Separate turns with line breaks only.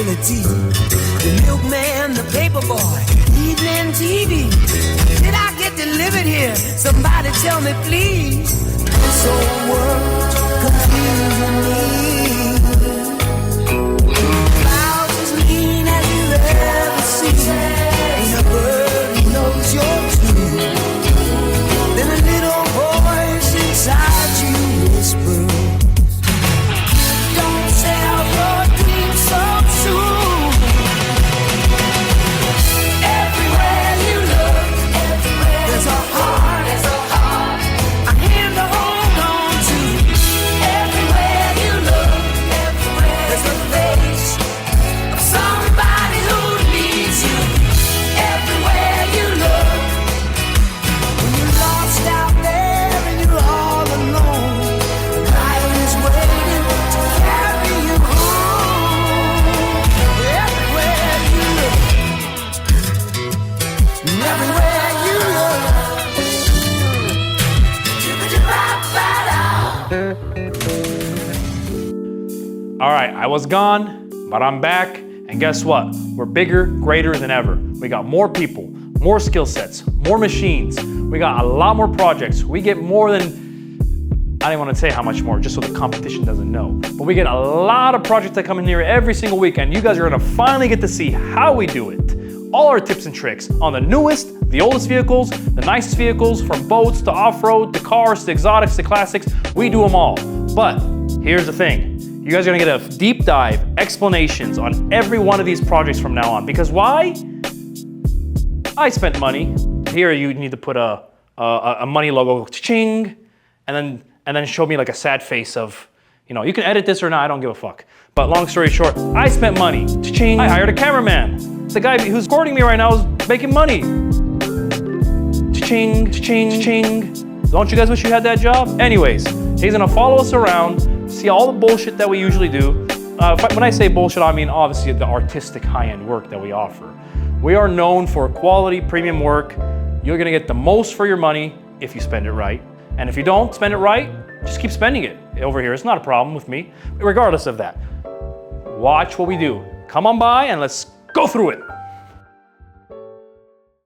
responsibility. The milkman, the paper boy, evening TV. Did I get delivered here? Somebody tell me, please. This whole world confusing me. Clouds as mean as you've ever seen. Ain't a bird who knows you're true. Then a little voice inside you whispers, don't sell your dreams so soon. Everywhere you look, there's a heart, a hand to hold on to. Everywhere you look, there's a face of somebody who needs you. Everywhere you look, when you're lost out there and you're all alone, life is waiting to carry you home. Everywhere you look, everywhere you look.
All right, I was gone, but I'm back, and guess what? We're bigger, greater than ever. We got more people, more skill sets, more machines. We got a lot more projects. We get more than, I don't want to say how much more, just so the competition doesn't know. But we get a lot of projects that come in here every single weekend. You guys are gonna finally get to see how we do it. All our tips and tricks on the newest, the oldest vehicles, the nicest vehicles, from boats to off-road, to cars, to exotics, to classics, we do them all. But here's the thing. You guys are gonna get a deep dive explanations on every one of these projects from now on. Because why? I spent money. Here you need to put a money logo, ching, and then show me like a sad face of, you know, you can edit this or not, I don't give a fuck. But long story short, I spent money, ching. I hired a cameraman. The guy who's recording me right now is making money. Ching, ching, ching. Don't you guys wish you had that job? Anyways, he's gonna follow us around, see all the bullshit that we usually do. When I say bullshit, I mean obviously the artistic high-end work that we offer. We are known for quality premium work. You're gonna get the most for your money if you spend it right. And if you don't spend it right, just keep spending it over here. It's not a problem with me, regardless of that. Watch what we do. Come on by and let's go through it.